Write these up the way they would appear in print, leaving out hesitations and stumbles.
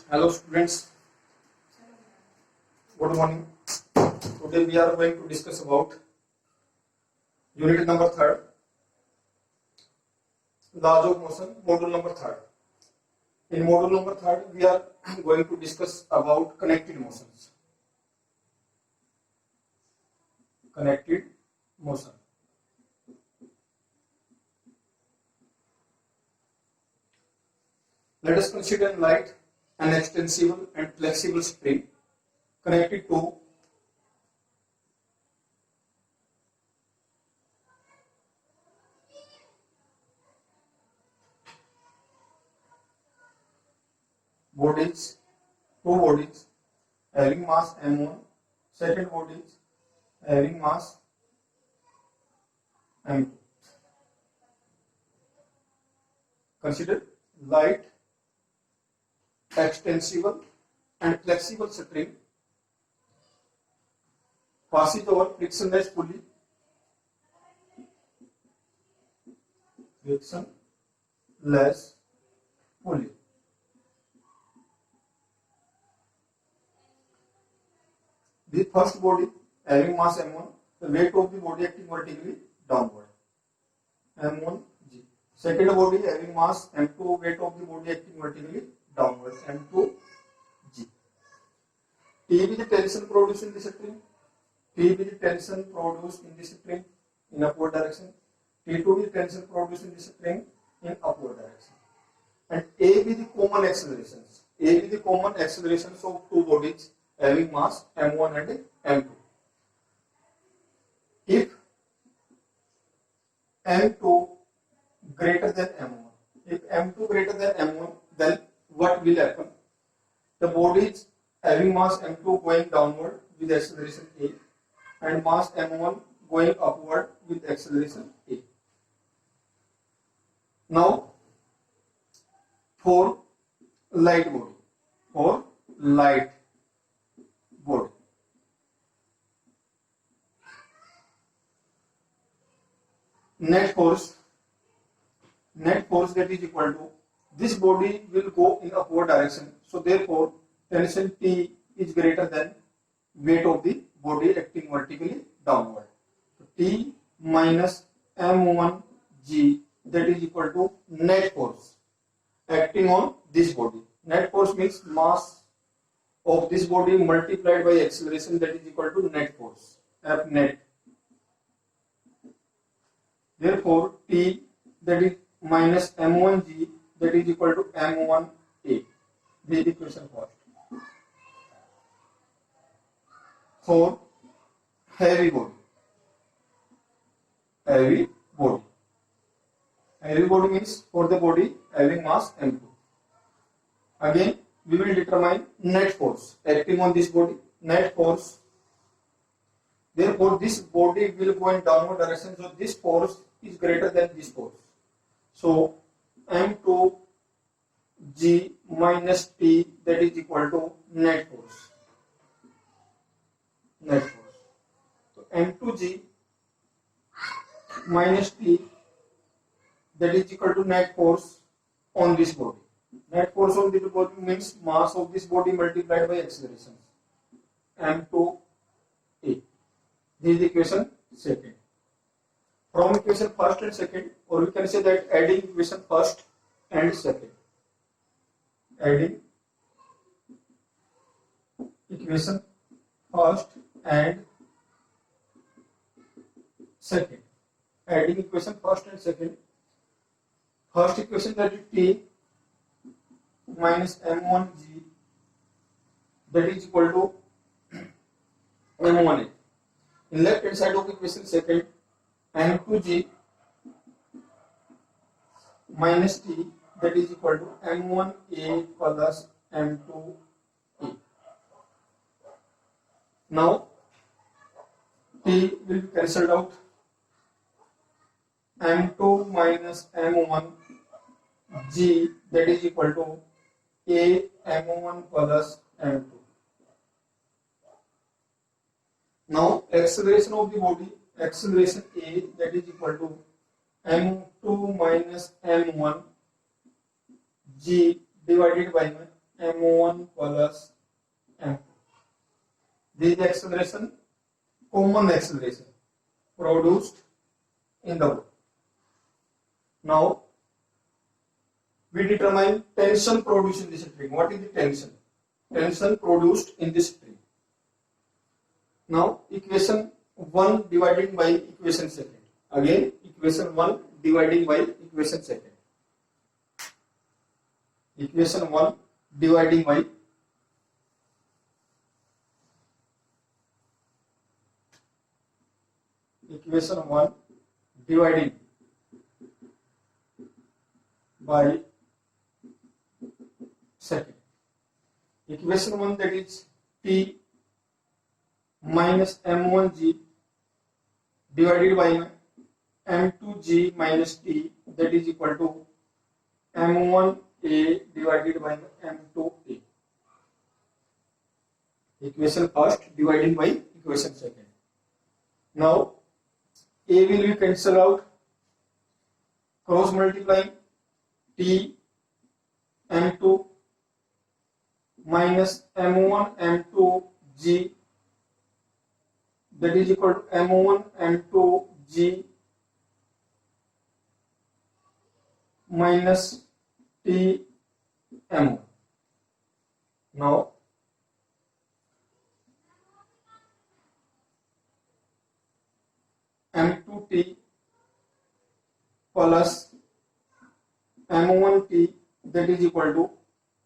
Hello students, good morning. Today we are going to discuss about unit number 3rd, laws of motion, module number 3rd. In module number 3rd we are going to discuss about connected motions. Connected motion. Let us consider light an extensible and flexible spring connected to two bodies having mass m1, second bodies having mass m2. Consider light, extensible and flexible spring passes over frictionless pulley. Frictionless pulley. The first body having mass m1, the weight of the body acting vertically downward, m1 g. Second body having mass m2, weight of the body acting vertically downward, m2 g. T be the tension produced in the spring, T be the tension produced in the spring in upward direction, T2 be the tension produced in the spring in upward direction, and A be the common accelerations. A be the common accelerations of two bodies having mass m1 and m2. If m2 greater than m1, if m2 greater than m1, then what will happen? The bodies having mass m2 going downward with acceleration a and mass m1 going upward with acceleration a. Now for light body, net force that is equal to, this body will go in upward direction, so therefore tension T is greater than weight of the body acting vertically downward. So T minus m1 g, that is equal to net force acting on this body. Net force means mass of this body multiplied by acceleration, that is equal to net force, F net. Therefore T, that is minus m1g, that is equal to m1a. This is the equation first. For heavy body means for the body having mass m2. Again we will determine net force acting on this body, net force. Therefore this body will go in downward direction, so this force is greater than this force. So m2 g minus t, that is equal to net force. So m2 g minus t, that is equal to net force on this body. Net force on this body means mass of this body multiplied by acceleration, m2a. This is the equation second. From equation first and second, or we can say that adding equation first and second. Adding equation first and second. Adding equation first and second. First equation, that is T minus m1g, that is equal to m1a. In left hand side of equation second, m2g minus t, that is equal to m1a plus m2a. Now t will be cancelled out. m2 minus m1 g, that is equal to a m1 plus m2. Now acceleration of the body, acceleration a, that is equal to m2 minus m1 g divided by m1 plus m2. This is the acceleration, common acceleration produced in the body. Now we determine tension produced in this string. What is the tension? Tension produced in this string. Now equation 1 dividing by equation second. Again equation 1 dividing by equation second. Equation 1 dividing by equation 1 dividing by second. Equation 1, that is T minus m1g divided by m2g minus T, that is equal to m1a divided by m2a. Equation first dividing by equation second. Now a will be cancelled out, cross multiplying T m2 minus m1 m2 g, that is equal to m1 m2 g minus T m1. Now m2t plus m1t, that is equal to,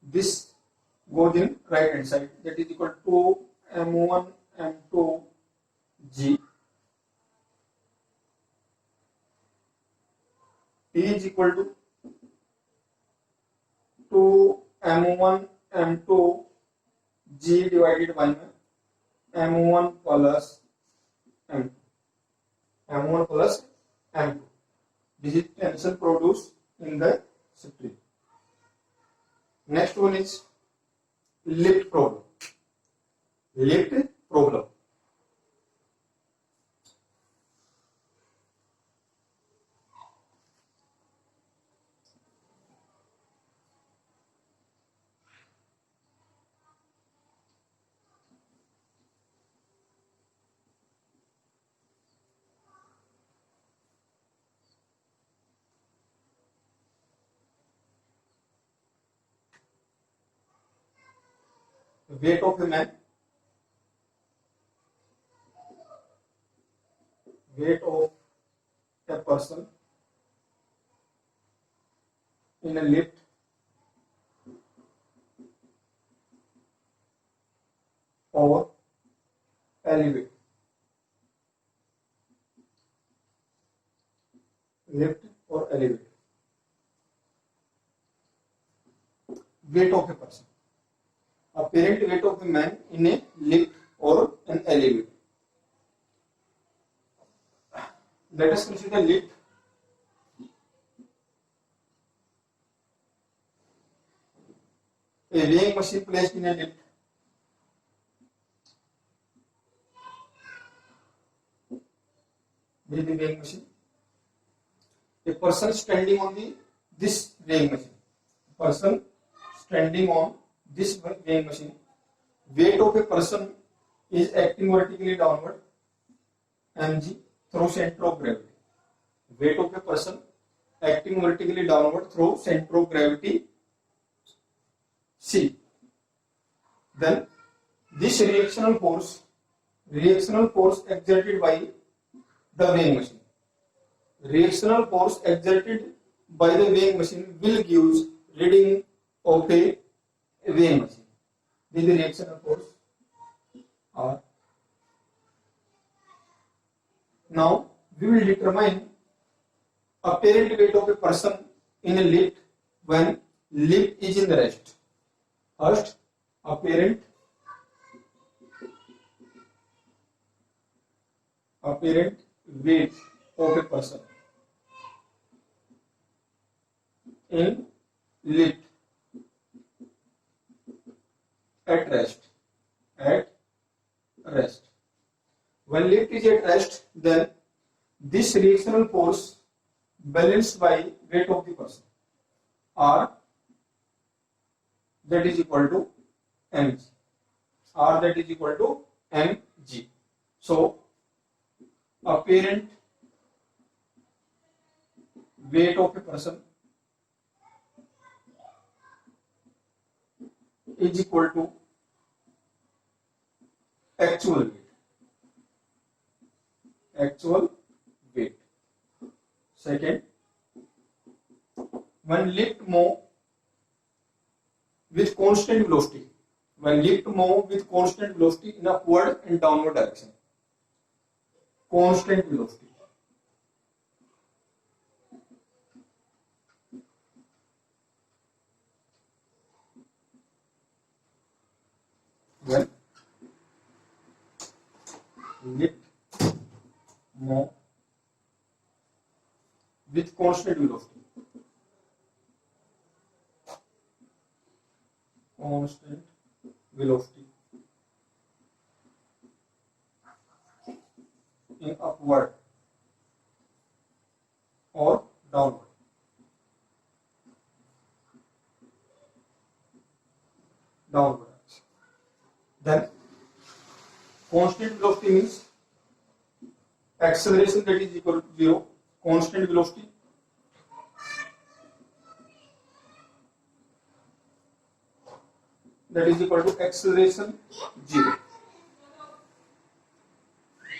this goes in right hand side, that is equal to m1 m2 g. T is equal to 2 m1 m2 g divided by m1 plus m2. M1 plus M2. This is tension produced in the string. Next one is lift problem. Lift problem. Weight of a man, weight of a person in a lift or elevator. Lift or elevator. Weight of a person. Apparent weight of a man in a lift or an elevator. Let us consider lift. A weighing machine placed in a lift. This is the weighing machine. A person standing on this weighing machine. Person standing on this weighing machine. Weight of a person is acting vertically downward, mg, through center of gravity. Weight of a person acting vertically downward through center of gravity, c. Then this reactional force exerted by the weighing machine. Reactional force exerted by the weighing machine will give reading of a weighing machine. This is the reactional force R. Now we will determine apparent weight of a person in a lift when lift is in rest. First, apparent weight of a person in lift at rest. When lift is at rest, then this reactional force balanced by weight of the person, or that is equal to mg. R that is equal to mg. So apparent weight of a person is equal to actual weight. Actual weight. Second, when lift move with constant velocity, when lift move with constant velocity in upward and downward direction. Constant velocity. When lift move with constant velocity. Constant velocity in upward or downward. Downward. Then constant velocity means acceleration that is equal to 0. Constant velocity that is equal to acceleration 0.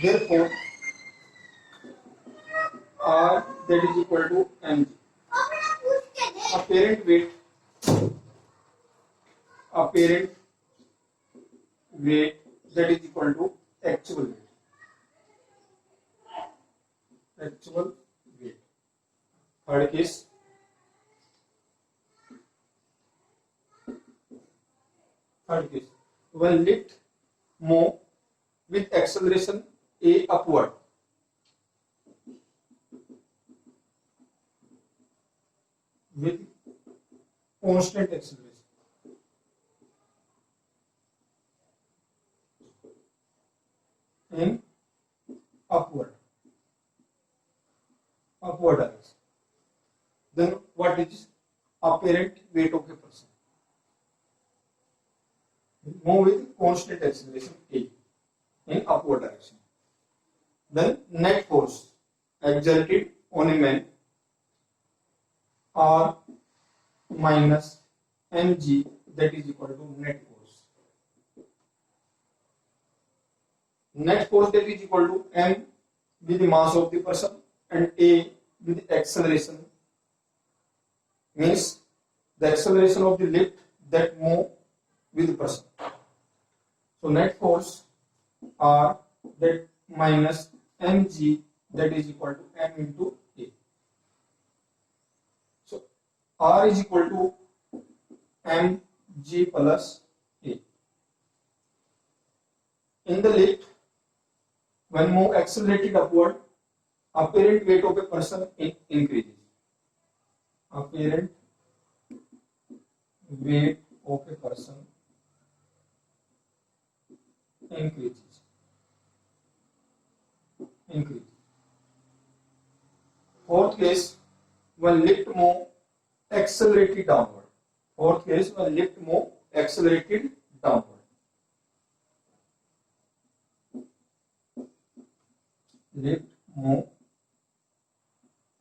Therefore, R that is equal to mg. Apparent weight that is equal to actual weight. Actual weight. Third case. When lift move with acceleration a upward, with constant acceleration, in upward direction, then what is apparent weight of a person? Move with constant acceleration a in upward direction. Then net force exerted on a man R minus mg that is equal to net force. Net force that is equal to m with the mass of the person and a with the acceleration, means the acceleration of the lift that move with the person. So net force R that minus mg that is equal to m into a. So R is equal to mg plus a. In the lift, when move accelerated upward, apparent weight of a person increases. Apparent weight of a person increases. Fourth case, when lift move accelerated downward. Fourth case, when lift move accelerated downward. Lift move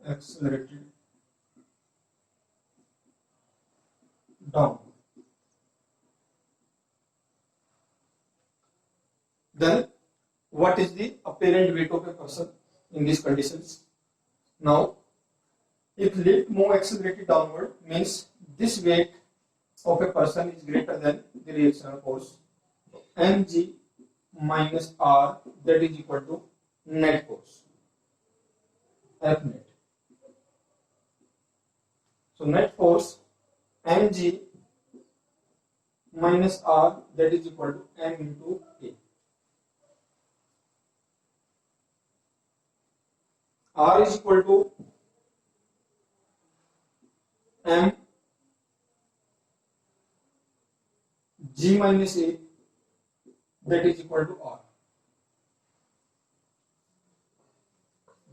accelerated downward. Then what is the apparent weight of a person in these conditions? Now, if lift move accelerated downward, means this weight of a person is greater than the reactional force mg minus r, that is equal to net force F net. So net force mg minus r, that is equal to m into a. R is equal to m g minus a, that is equal to r.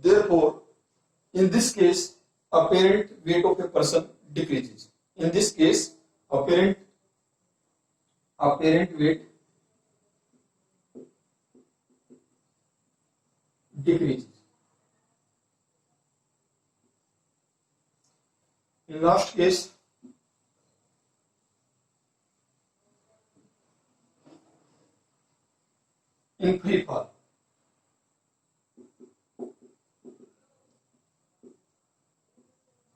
Therefore, in this case, apparent weight of a person decreases. In this case, apparent apparent weight decreases. In last case, in free fall,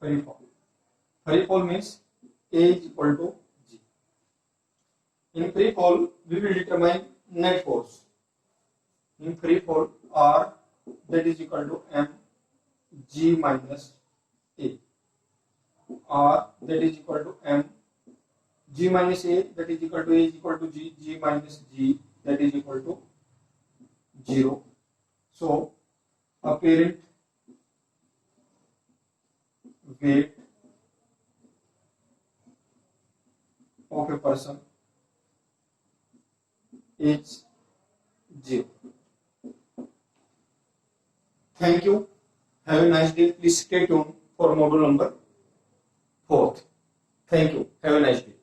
free fall means A is equal to G. In free fall, we will determine net force. In free fall, R that is equal to M G minus A. R that is equal to M G minus A that is equal to A is equal to G. G minus G that is equal to 0. So apparent weight of a person is 0. Thank you. Have a nice day. Please stay tuned for module number 4. Thank you. Have a nice day.